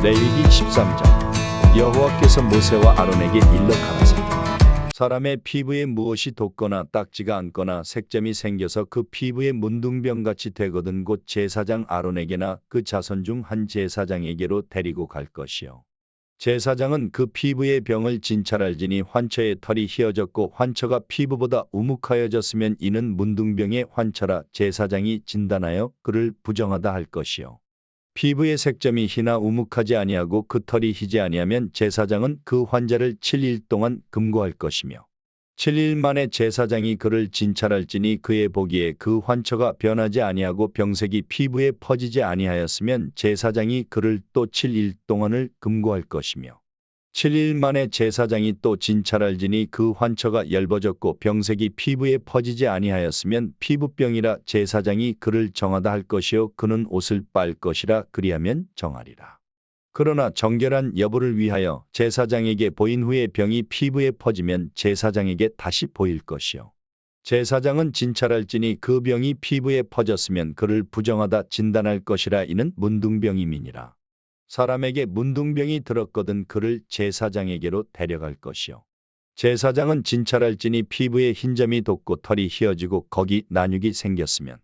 레위기 13장. 여호와께서 모세와 아론에게 일러 가라사대 사람의 피부에 무엇이 돋거나 딱지가 않거나 색점이 생겨서 그 피부에 문둥병같이 되거든 곧 제사장 아론에게나 그 자손 중 한 제사장에게로 데리고 갈 것이요. 제사장은 그 피부의 병을 진찰할지니 환처의 털이 휘어졌고 환처가 피부보다 우묵하여졌으면 이는 문둥병의 환처라 제사장이 진단하여 그를 부정하다 할 것이요. 피부의 색점이 희나 우묵하지 아니하고 그 털이 희지 아니하면 제사장은 그 환자를 7일 동안 금고할 것이며 7일 만에 제사장이 그를 진찰할지니 그의 보기에 그 환처가 변하지 아니하고 병색이 피부에 퍼지지 아니하였으면 제사장이 그를 또 7일 동안을 금고할 것이며 7일 만에 제사장이 또 진찰할지니 그 환처가 엷어졌고 병색이 피부에 퍼지지 아니하였으면 피부병이라 제사장이 그를 정하다 할 것이요 그는 옷을 빨 것이라 그리하면 정하리라. 그러나 정결한 여부를 위하여 제사장에게 보인 후에 병이 피부에 퍼지면 제사장에게 다시 보일 것이요. 제사장은 진찰할지니 그 병이 피부에 퍼졌으면 그를 부정하다 진단할 것이라 이는 문둥병임이니라. 사람에게 문둥병이 들었거든 그를 제사장에게로 데려갈 것이요. 제사장은 진찰할지니 피부에 흰점이 돋고 털이 휘어지고 거기 난육이 생겼으면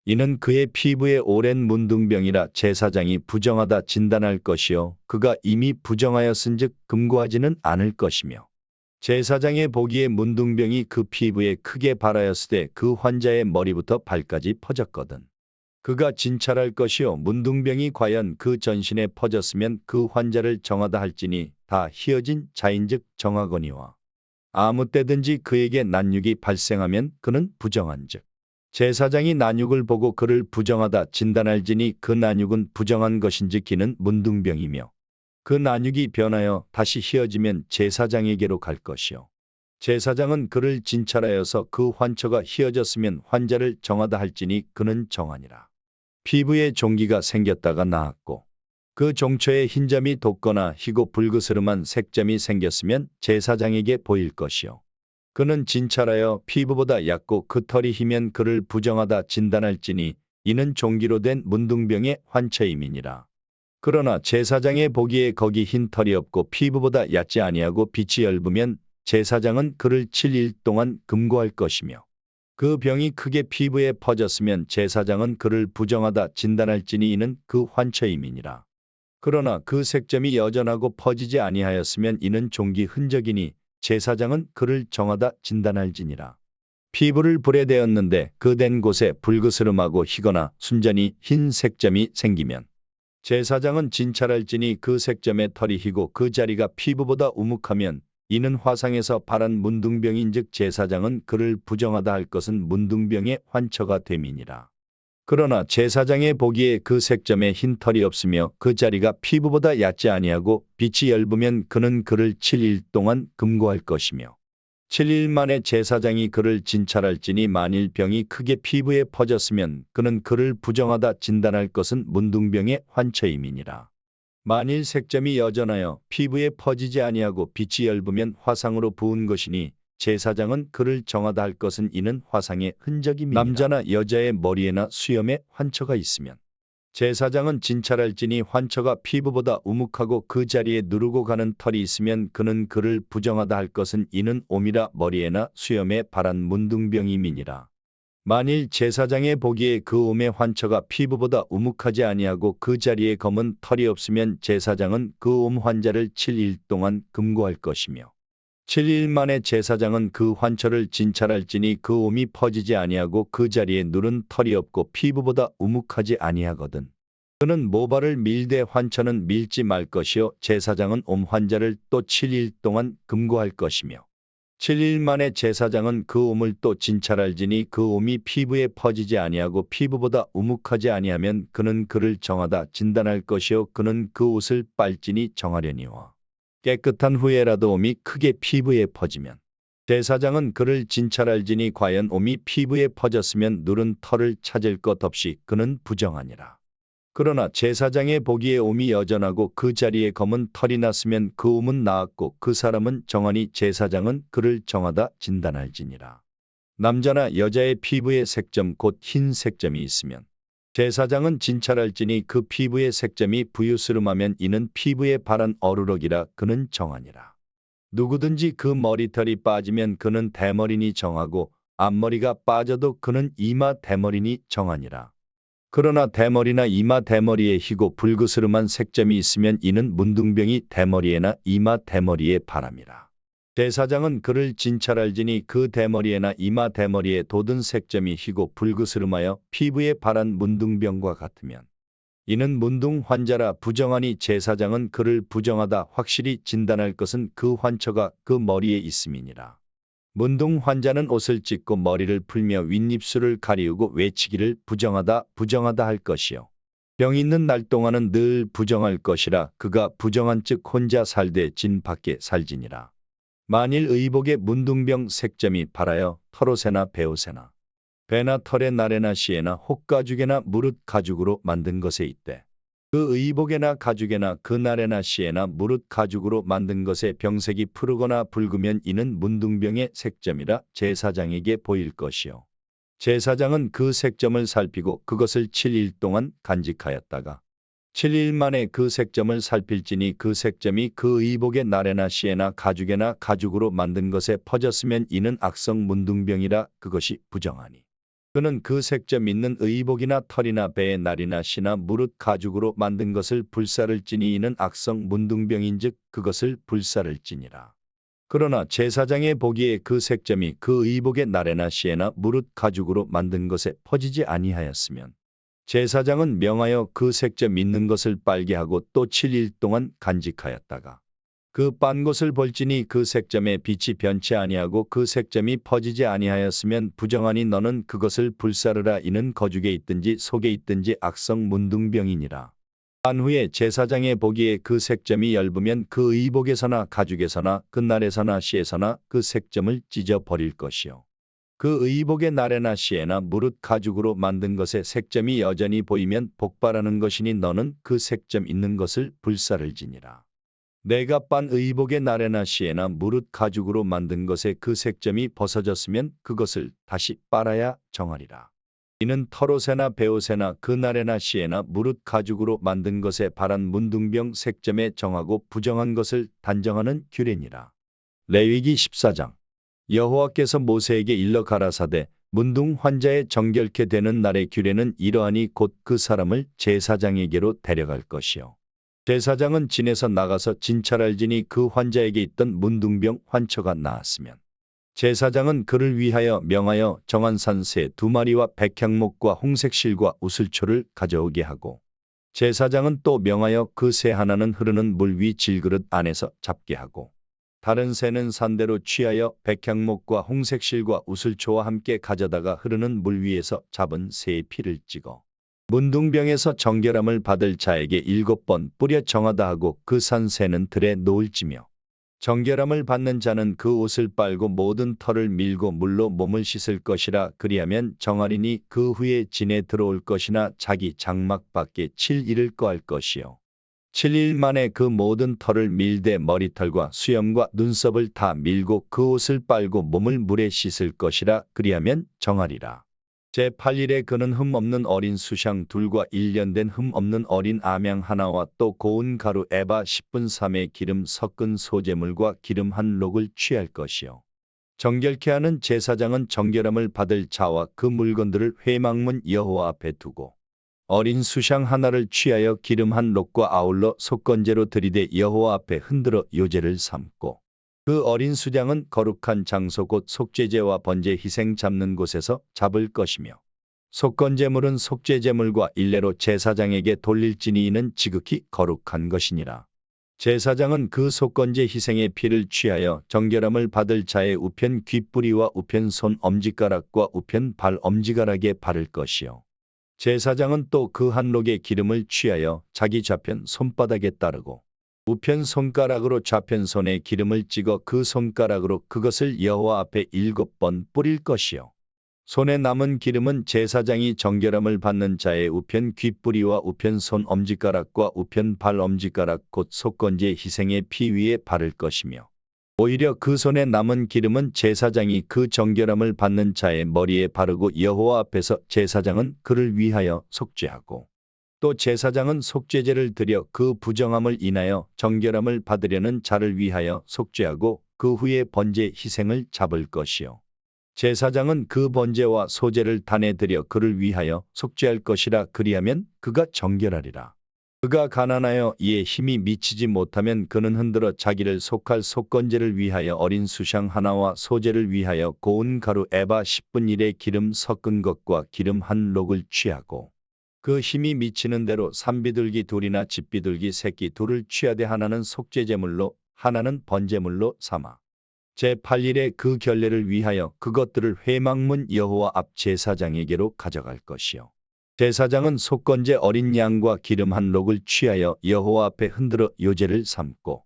이는 그의 피부에 오랜 문둥병이라 제사장이 부정하다 진단할 것이요 그가 이미 부정하였은즉 금고하지는 않을 것이며 제사장의 보기에 문둥병이 그 피부에 크게 발하였으되 그 환자의 머리부터 발까지 퍼졌거든 그가 진찰할 것이요 문둥병이 과연 그 전신에 퍼졌으면 그 환자를 정하다 할지니 다 휘어진 자인즉 정하거니와 아무 때든지 그에게 난육이 발생하면 그는 부정한즉 제사장이 난육을 보고 그를 부정하다 진단할지니 그 난육은 부정한 것인즉 이는 문둥병이며 그 난육이 변하여 다시 휘어지면 제사장에게로 갈 것이요 제사장은 그를 진찰하여서 그 환처가 휘어졌으면 환자를 정하다 할지니 그는 정하니라. 피부에 종기가 생겼다가 나았고 그 종초에 흰점이 돋거나 희고 붉으스름한 색점이 생겼으면 제사장에게 보일 것이요. 그는 진찰하여 피부보다 얕고 그 털이 희면 그를 부정하다 진단할지니 이는 종기로 된 문둥병의 환처임이니라. 그러나 제사장의 보기에 거기 흰 털이 없고 피부보다 얕지 아니하고 빛이 엷으면 제사장은 그를 7일 동안 금고할 것이며 그 병이 크게 피부에 퍼졌으면 제사장은 그를 부정하다 진단할지니 이는 그 환처임이니라. 그러나 그 색점이 여전하고 퍼지지 아니하였으면 이는 종기 흔적이니 제사장은 그를 정하다 진단할지니라. 피부를 불에 대었는데 그 댄 곳에 붉으스름하고 희거나 순전히 흰 색점이 생기면 제사장은 진찰할지니 그 색점의 털이 희고 그 자리가 피부보다 우묵하면 이는 화상에서 발한 문둥병인즉 제사장은 그를 부정하다 할 것은 문둥병의 환처가 됨이니라. 그러나 제사장의 보기에 그 색점에 흰 털이 없으며 그 자리가 피부보다 얕지 아니하고 빛이 엷으면 그는 그를 7일 동안 금고할 것이며 7일 만에 제사장이 그를 진찰할지니 만일 병이 크게 피부에 퍼졌으면 그는 그를 부정하다 진단할 것은 문둥병의 환처임이니라. 만일 색점이 여전하여 피부에 퍼지지 아니하고 빛이 엷으면 화상으로 부은 것이니 제사장은 그를 정하다 할 것은 이는 화상의 흔적임이니라. 남자나 여자의 머리에나 수염에 환처가 있으면 제사장은 진찰할지니 환처가 피부보다 우묵하고 그 자리에 누르고 가는 털이 있으면 그는 그를 부정하다 할 것은 이는 옴이라 머리에나 수염에 발한 문둥병임이니라. 만일 제사장의 보기에 그 옴의 환처가 피부보다 우묵하지 아니하고 그 자리에 검은 털이 없으면 제사장은 그 옴 환자를 7일 동안 금고할 것이며 7일 만에 제사장은 그 환처를 진찰할지니 그 옴이 퍼지지 아니하고 그 자리에 누른 털이 없고 피부보다 우묵하지 아니하거든. 그는 모발을 밀되 환처는 밀지 말 것이요 제사장은 옴 환자를 또 7일 동안 금고할 것이며 7일 만에 제사장은 그 옴을 또 진찰할지니 그 옴이 피부에 퍼지지 아니하고 피부보다 우묵하지 아니하면 그는 그를 정하다 진단할 것이요 그는 그 옷을 빨지니 정하려니와 깨끗한 후에라도 옴이 크게 피부에 퍼지면 제사장은 그를 진찰할지니 과연 옴이 피부에 퍼졌으면 누른 털을 찾을 것 없이 그는 부정하니라. 그러나 제사장의 보기에 옴이 여전하고 그 자리에 검은 털이 났으면 그 옴은 나았고 그 사람은 정하니 제사장은 그를 정하다 진단할지니라. 남자나 여자의 피부에 색점 곧 흰 색점이 있으면 제사장은 진찰할지니 그 피부의 색점이 부유스름하면 이는 피부에 바른 어루럭이라 그는 정하니라. 누구든지 그 머리털이 빠지면 그는 대머리니 정하고 앞머리가 빠져도 그는 이마 대머리니 정하니라. 그러나 대머리나 이마 대머리에 희고 불그스름한 색점이 있으면 이는 문둥병이 대머리에나 이마 대머리에 바람이라. 제사장은 그를 진찰할지니 그 대머리에나 이마 대머리에 돋은 색점이 희고 불그스름하여 피부에 바란 문둥병과 같으면 이는 문둥 환자라 부정하니 제사장은 그를 부정하다 확실히 진단할 것은 그 환처가 그 머리에 있음이니라. 문둥 환자는 옷을 찢고 머리를 풀며 윗입술을 가리우고 외치기를 부정하다 부정하다 할 것이요. 병 있는 날 동안은 늘 부정할 것이라 그가 부정한 즉 혼자 살되 진 밖에 살지니라. 만일 의복에 문둥병 색점이 발하여 털옷에나 베옷에나 배나 털에 나래나 시에나 혹가죽에나 무릇 가죽으로 만든 것에 있대. 그 의복에나 가죽에나 그 나래나 시에나 무릇 가죽으로 만든 것에 병색이 푸르거나 붉으면 이는 문둥병의 색점이라 제사장에게 보일 것이요. 제사장은 그 색점을 살피고 그것을 7일 동안 간직하였다가 7일 만에 그 색점을 살필지니 그 색점이 그 의복의 나래나 시에나 가죽에나 가죽으로 만든 것에 퍼졌으면 이는 악성 문둥병이라 그것이 부정하니. 그는 그 색점 있는 의복이나 털이나 배의 날이나 시나 무릇 가죽으로 만든 것을 불사를지니 이는 악성 문둥병인즉 그것을 불사를지니라. 그러나 제사장의 보기에 그 색점이 그 의복의 나래나 시에나 무릇 가죽으로 만든 것에 퍼지지 아니하였으면 제사장은 명하여 그 색점 있는 것을 빨게 하고 또 7일 동안 간직하였다가 그 빤 것을 볼지니 그 색점의 빛이 변치 아니하고 그 색점이 퍼지지 아니하였으면 부정하니 너는 그것을 불사르라 이는 거죽에 있든지 속에 있든지 악성 문둥병이니라. 한 후에 제사장의 보기에 그 색점이 엷으면 그 의복에서나 가죽에서나 그 날에서나 시에서나 그 색점을 찢어 버릴 것이요. 그 의복의 나래나 시에나 무릇 가죽으로 만든 것에 색점이 여전히 보이면 복발하는 것이니 너는 그 색점 있는 것을 불사를지니라. 내가 빤 의복의 나래나 시에나 무릇 가죽으로 만든 것에 그 색점이 벗어졌으면 그것을 다시 빨아야 정하리라. 이는 털옷에나 베옷에나 그 나래나 시에나 무릇 가죽으로 만든 것에 바란 문둥병 색점에 정하고 부정한 것을 단정하는 규례니라. 레위기 14장. 여호와께서 모세에게 일러 가라사대 문둥 환자의 정결케 되는 날의 규례는 이러하니 곧 그 사람을 제사장에게로 데려갈 것이요. 제사장은 진에서 나가서 진찰할지니 그 환자에게 있던 문둥병 환처가 나았으면 제사장은 그를 위하여 명하여 정한 산 새 2마리와 백향목과 홍색실과 우슬초를 가져오게 하고 제사장은 또 명하여 그 새 하나는 흐르는 물 위 질그릇 안에서 잡게 하고 다른 새는 산대로 취하여 백향목과 홍색실과 우슬초와 함께 가져다가 흐르는 물 위에서 잡은 새의 피를 찍어 문둥병에서 정결함을 받을 자에게 7번 뿌려 정하다 하고 그 산 새는 들에 놓을지며 정결함을 받는 자는 그 옷을 빨고 모든 털을 밀고 물로 몸을 씻을 것이라 그리하면 정하리니 그 후에 진에 들어올 것이나 자기 장막 밖에 7일을 거할 것이요. 7일 만에 그 모든 털을 밀되 머리털과 수염과 눈썹을 다 밀고 그 옷을 빨고 몸을 물에 씻을 것이라 그리하면 정하리라. 제8일에 그는 흠 없는 어린 수샹 둘과 1년 된 흠 없는 어린 암양 하나와 또 고운 가루 에바 10분 3의 기름 섞은 소재물과 기름 한 록을 취할 것이요. 정결케 하는 제사장은 정결함을 받을 자와 그 물건들을 회막문 여호와 앞에 두고 어린 수샹 하나를 취하여 기름 한 록과 아울러 속건제로 들이대 여호와 앞에 흔들어 요제를 삼고 그 어린 수장은 거룩한 장소 곧 속죄제와 번제 희생 잡는 곳에서 잡을 것이며 속건제물은 속죄제물과 일례로 제사장에게 돌릴지니 이는 지극히 거룩한 것이니라. 제사장은 그 속건제 희생의 피를 취하여 정결함을 받을 자의 우편 귓뿌리와 우편 손 엄지가락과 우편 발 엄지가락에 바를 것이요. 제사장은 또 그 한 록의 기름을 취하여 자기 좌편 손바닥에 따르고 우편 손가락으로 좌편 손에 기름을 찍어 그 손가락으로 그것을 여호와 앞에 7번 뿌릴 것이요. 손에 남은 기름은 제사장이 정결함을 받는 자의 우편 귓뿌리와 우편 손 엄지가락과 우편 발 엄지가락 곧 속건제 희생의 피 위에 바를 것이며 오히려 그 손에 남은 기름은 제사장이 그 정결함을 받는 자의 머리에 바르고 여호와 앞에서 제사장은 그를 위하여 속죄하고 또 제사장은 속죄제를 드려 그 부정함을 인하여 정결함을 받으려는 자를 위하여 속죄하고 그 후에 번제 희생을 잡을 것이요. 제사장은 그 번제와 소제를 단에 드려 그를 위하여 속죄할 것이라. 그리하면 그가 정결하리라. 그가 가난하여 이에 힘이 미치지 못하면 그는 흔들어 자기를 속할 속건제를 위하여 어린 수샹 하나와 소제를 위하여 고운 가루 에바 10분의 1의 기름 섞은 것과 기름 한 록을 취하고 그 힘이 미치는 대로 산비둘기 둘이나 집비둘기 새끼 둘을 취하되 하나는 속죄제물로 하나는 번제물로 삼아 제8일에 그 결례를 위하여 그것들을 회막문 여호와 앞 제사장에게로 가져갈 것이요. 제사장은 속건제 어린 양과 기름 한 록을 취하여 여호와 앞에 흔들어 요제를 삼고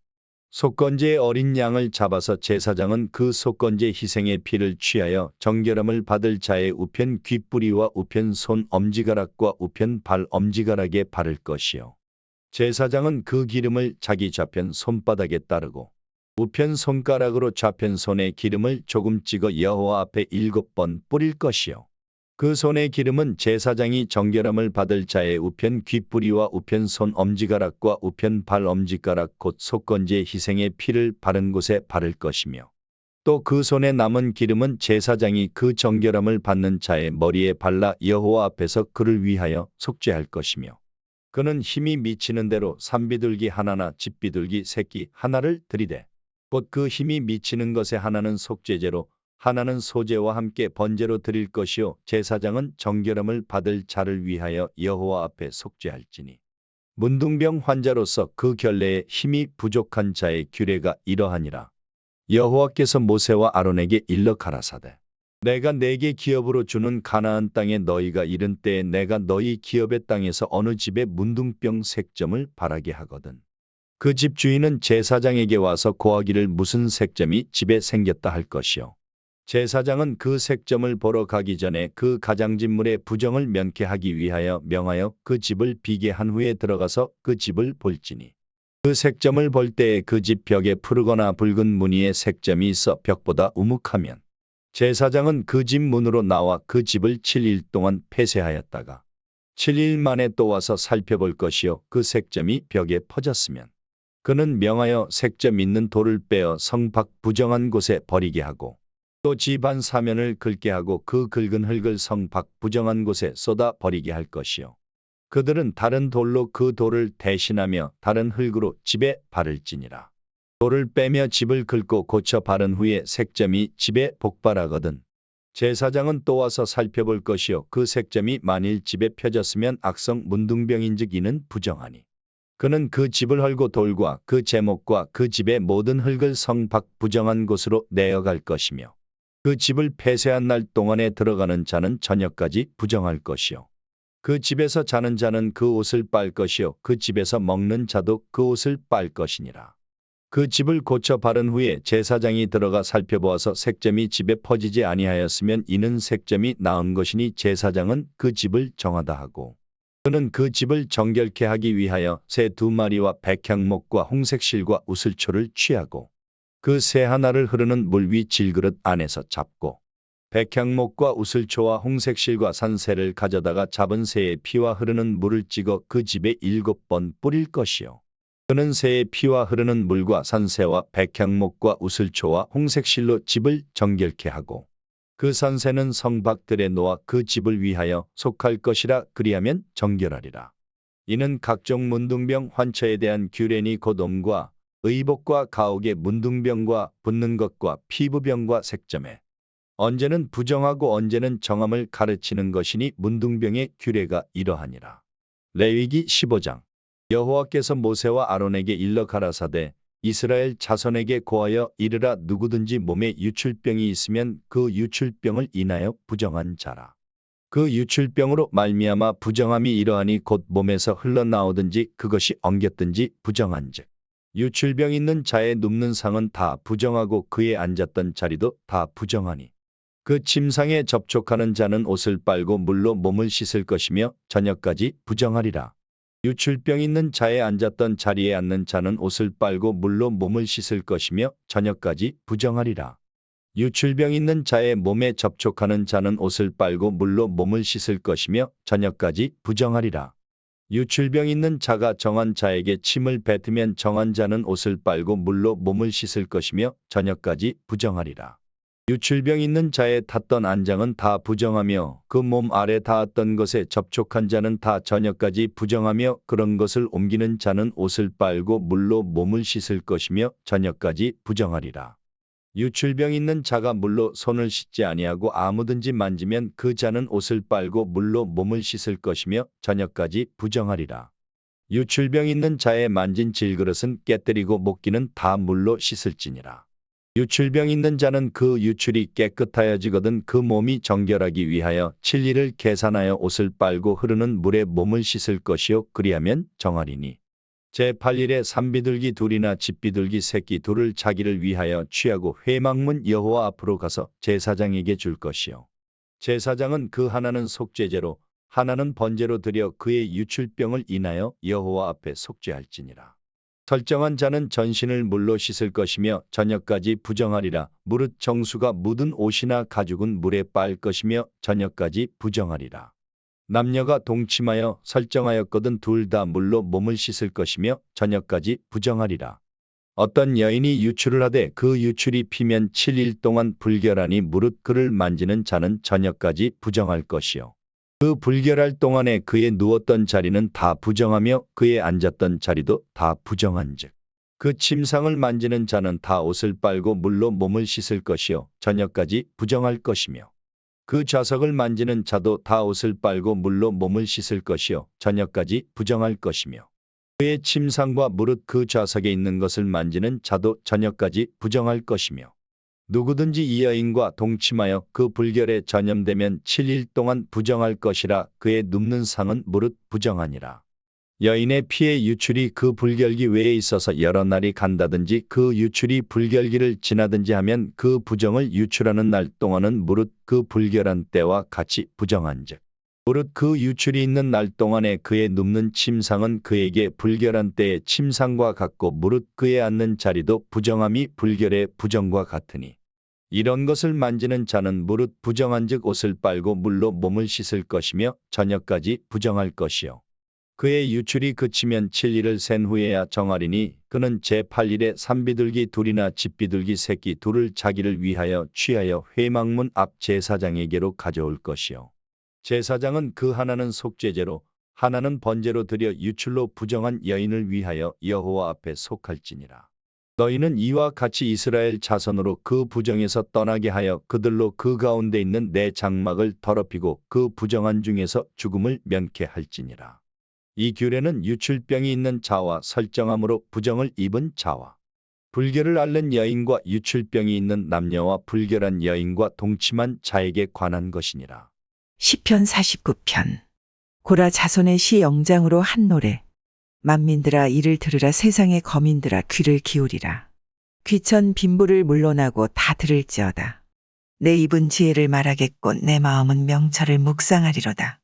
속건제의 어린 양을 잡아서 제사장은 그 속건제 희생의 피를 취하여 정결함을 받을 자의 우편 귓뿌리와 우편 손 엄지가락과 우편 발 엄지가락에 바를 것이요. 제사장은 그 기름을 자기 좌편 손바닥에 따르고 우편 손가락으로 좌편 손에 기름을 조금 찍어 여호와 앞에 7번 뿌릴 것이요. 그 손의 기름은 제사장이 정결함을 받을 자의 우편 귓뿌리와 우편 손 엄지가락과 우편 발 엄지가락 곧 속건제 희생의 피를 바른 곳에 바를 것이며 또 그 손에 남은 기름은 제사장이 그 정결함을 받는 자의 머리에 발라 여호와 앞에서 그를 위하여 속죄할 것이며 그는 힘이 미치는 대로 산비둘기 하나나 집비둘기 새끼 하나를 들이되 곧 그 힘이 미치는 것에 하나는 속죄제로 하나는 소제와 함께 번제로 드릴 것이요 제사장은 정결함을 받을 자를 위하여 여호와 앞에 속죄할지니 문둥병 환자로서 그 결례에 힘이 부족한 자의 규례가 이러하니라. 여호와께서 모세와 아론에게 일러 가라사대 내가 네게 기업으로 주는 가나안 땅에 너희가 이른 때에 내가 너희 기업의 땅에서 어느 집에 문둥병 색점을 바라게 하거든 그 집 주인은 제사장에게 와서 고하기를 무슨 색점이 집에 생겼다 할 것이요. 제사장은 그 색점을 보러 가기 전에 그 가장진물의 부정을 면케하기 위하여 명하여 그 집을 비게 한 후에 들어가서 그 집을 볼지니 그 색점을 볼 때에 그 집 벽에 푸르거나 붉은 무늬의 색점이 있어 벽보다 우묵하면 제사장은 그 집 문으로 나와 그 집을 7일 동안 폐쇄하였다가 7일 만에 또 와서 살펴볼 것이요 그 색점이 벽에 퍼졌으면 그는 명하여 색점 있는 돌을 빼어 성 밖 부정한 곳에 버리게 하고 또 집안 사면을 긁게 하고 그 긁은 흙을 성 밖 부정한 곳에 쏟아 버리게 할 것이요. 그들은 다른 돌로 그 돌을 대신하며 다른 흙으로 집에 바를지니라. 돌을 빼며 집을 긁고 고쳐 바른 후에 색점이 집에 복발하거든. 제사장은 또 와서 살펴볼 것이요 그 색점이 만일 집에 펴졌으면 악성 문둥병인즉 이는 부정하니. 그는 그 집을 헐고 돌과 그 제목과 그 집의 모든 흙을 성 밖 부정한 곳으로 내어갈 것이며 그 집을 폐쇄한 날 동안에 들어가는 자는 저녁까지 부정할 것이요. 그 집에서 자는 자는 그 옷을 빨 것이요 그 집에서 먹는 자도 그 옷을 빨 것이니라. 그 집을 고쳐 바른 후에 제사장이 들어가 살펴보아서 색점이 집에 퍼지지 아니하였으면 이는 색점이 나은 것이니 제사장은 그 집을 정하다 하고 그는 그 집을 정결케 하기 위하여 새 2마리와 백향목과 홍색실과 우슬초를 취하고 그 새 하나를 흐르는 물 위 질그릇 안에서 잡고 백향목과 우슬초와 홍색실과 산새를 가져다가 잡은 새의 피와 흐르는 물을 찍어 그 집에 7번 뿌릴 것이요. 그는 새의 피와 흐르는 물과 산새와 백향목과 우슬초와 홍색실로 집을 정결케 하고 그 산새는 성 밖들에 놓아 그 집을 위하여 속할 것이라. 그리하면 정결하리라. 이는 각종 문둥병 환처에 대한 규례니 곧 옴과 의복과 가옥의 문둥병과 붓는 것과 피부병과 색점에 언제는 부정하고 언제는 정함을 가르치는 것이니 문둥병의 규례가 이러하니라. 레위기 15장 여호와께서 모세와 아론에게 일러 가라사대 이스라엘 자손에게 고하여 이르라 누구든지 몸에 유출병이 있으면 그 유출병을 인하여 부정한 자라. 그 유출병으로 말미암아 부정함이 이러하니 곧 몸에서 흘러나오든지 그것이 엉겼든지 부정한즉 유출병 있는 자의 눕는 상은 다 부정하고 그의 앉았던 자리도 다 부정하니 그 침상에 접촉하는 자는 옷을 빨고 물로 몸을 씻을 것이며 저녁까지 부정하리라. 유출병 있는 자의 앉았던 자리에 앉는 자는 옷을 빨고 물로 몸을 씻을 것이며 저녁까지 부정하리라. 유출병 있는 자의 몸에 접촉하는 자는 옷을 빨고 물로 몸을 씻을 것이며 저녁까지 부정하리라. 유출병 있는 자가 정한 자에게 침을 뱉으면 정한 자는 옷을 빨고 물로 몸을 씻을 것이며 저녁까지 부정하리라. 유출병 있는 자의 탔던 안장은 다 부정하며 그 몸 아래 닿았던 것에 접촉한 자는 다 저녁까지 부정하며 그런 것을 옮기는 자는 옷을 빨고 물로 몸을 씻을 것이며 저녁까지 부정하리라. 유출병 있는 자가 물로 손을 씻지 아니하고 아무든지 만지면 그 자는 옷을 빨고 물로 몸을 씻을 것이며 저녁까지 부정하리라. 유출병 있는 자의 만진 질그릇은 깨뜨리고 목기는 다 물로 씻을지니라. 유출병 있는 자는 그 유출이 깨끗하여지거든 그 몸이 정결하기 위하여 7일을 계산하여 옷을 빨고 흐르는 물에 몸을 씻을 것이요 그리하면 정하리니. 제8일에 산비둘기 둘이나 집비둘기 새끼 둘을 자기를 위하여 취하고 회막문 여호와 앞으로 가서 제사장에게 줄 것이요. 제사장은 그 하나는 속죄제로 하나는 번제로 드려 그의 유출병을 인하여 여호와 앞에 속죄할지니라. 설정한 자는 전신을 물로 씻을 것이며 저녁까지 부정하리라. 무릇 정수가 묻은 옷이나 가죽은 물에 빨 것이며 저녁까지 부정하리라. 남녀가 동침하여 설정하였거든 둘 다 물로 몸을 씻을 것이며 저녁까지 부정하리라. 어떤 여인이 유출을 하되 그 유출이 피면 7일 동안 불결하니 무릇 그를 만지는 자는 저녁까지 부정할 것이요. 그 불결할 동안에 그의 누웠던 자리는 다 부정하며 그의 앉았던 자리도 다 부정한즉 그 침상을 만지는 자는 다 옷을 빨고 물로 몸을 씻을 것이요 저녁까지 부정할 것이며 그 좌석을 만지는 자도 다 옷을 빨고 물로 몸을 씻을 것이요 저녁까지 부정할 것이며 그의 침상과 무릇 그 좌석에 있는 것을 만지는 자도 저녁까지 부정할 것이며 누구든지 이 여인과 동침하여 그 불결에 전염되면 7일 동안 부정할 것이라. 그의 눕는 상은 무릇 부정하니라. 여인의 피의 유출이 그 불결기 외에 있어서 여러 날이 간다든지 그 유출이 불결기를 지나든지 하면 그 부정을 유출하는 날 동안은 무릇 그 불결한 때와 같이 부정한즉 무릇 그 유출이 있는 날 동안에 그의 눕는 침상은 그에게 불결한 때의 침상과 같고 무릇 그의 앉는 자리도 부정함이 불결의 부정과 같으니 이런 것을 만지는 자는 무릇 부정한즉 옷을 빨고 물로 몸을 씻을 것이며 저녁까지 부정할 것이요. 그의 유출이 그치면 7일을 센 후에야 정하리니 그는 제8일에 산비둘기 둘이나 집비둘기 새끼 둘을 자기를 위하여 취하여 회막문 앞 제사장에게로 가져올 것이요. 제사장은 그 하나는 속죄제로 하나는 번제로 드려 유출로 부정한 여인을 위하여 여호와 앞에 속할지니라. 너희는 이와 같이 이스라엘 자손으로 그 부정에서 떠나게 하여 그들로 그 가운데 있는 내 장막을 더럽히고 그 부정한 중에서 죽음을 면케 할지니라. 이 규례는 유출병이 있는 자와 설정함으로 부정을 입은 자와 불결을 앓는 여인과 유출병이 있는 남녀와 불결한 여인과 동침한 자에게 관한 것이니라. 시편 49편. 고라 자손의 시 영장으로 한 노래. 만민들아 이를 들으라 세상의 거민들아 귀를 기울이라. 귀천 빈부를 물러나고 다 들을지어다. 내 입은 지혜를 말하겠고 내 마음은 명철을 묵상하리로다.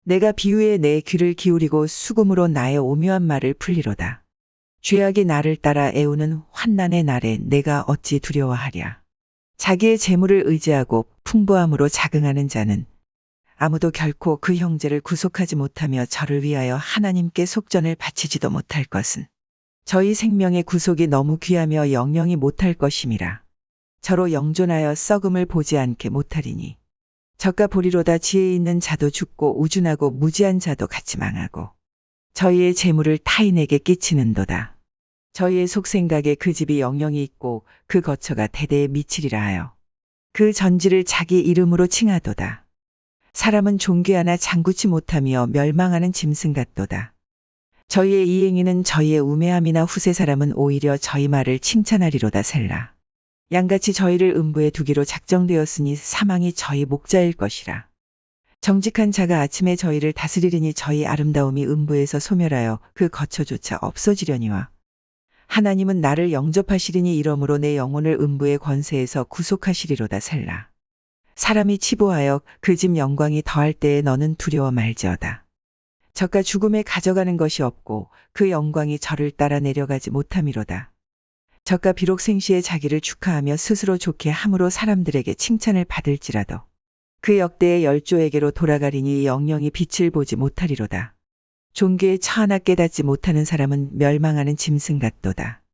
내가 비유에 내 귀를 기울이고 수금으로 나의 오묘한 말을 풀리로다. 죄악이 나를 따라 애우는 환난의 날에 내가 어찌 두려워하랴. 자기의 재물을 의지하고 풍부함으로 자긍하는 자는 아무도 결코 그 형제를 구속하지 못하며 저를 위하여 하나님께 속전을 바치지도 못할 것은 저희 생명의 구속이 너무 귀하며 영영이 못할 것임이라. 저로 영존하여 썩음을 보지 않게 못하리니 저가 보리로다. 지혜 있는 자도 죽고 우준하고 무지한 자도 같이 망하고 저희의 재물을 타인에게 끼치는도다. 저희의 속생각에 그 집이 영영이 있고 그 거처가 대대에 미치리라 하여 그 전지를 자기 이름으로 칭하도다. 사람은 존귀하나 장구치 못하며 멸망하는 짐승 같도다. 저희의 이행위는 저희의 우매함이나 후세 사람은 오히려 저희 말을 칭찬하리로다. 셀라. 양같이 저희를 음부에 두기로 작정되었으니 사망이 저희 목자일 것이라. 정직한 자가 아침에 저희를 다스리리니 저희 아름다움이 음부에서 소멸하여 그 거처조차 없어지려니와 하나님은 나를 영접하시리니 이러므로 내 영혼을 음부의 권세에서 구속하시리로다. 셀라. 사람이 치부하여 그 집 영광이 더할 때에 너는 두려워 말지어다. 저가 죽음에 가져가는 것이 없고 그 영광이 저를 따라 내려가지 못함이로다. 저가 비록 생시에 자기를 축하하며 스스로 좋게 함으로 사람들에게 칭찬을 받을지라도 그 역대의 열조에게로 돌아가리니 영영이 빛을 보지 못하리로다. 종교에 처하나 깨닫지 못하는 사람은 멸망하는 짐승 같도다.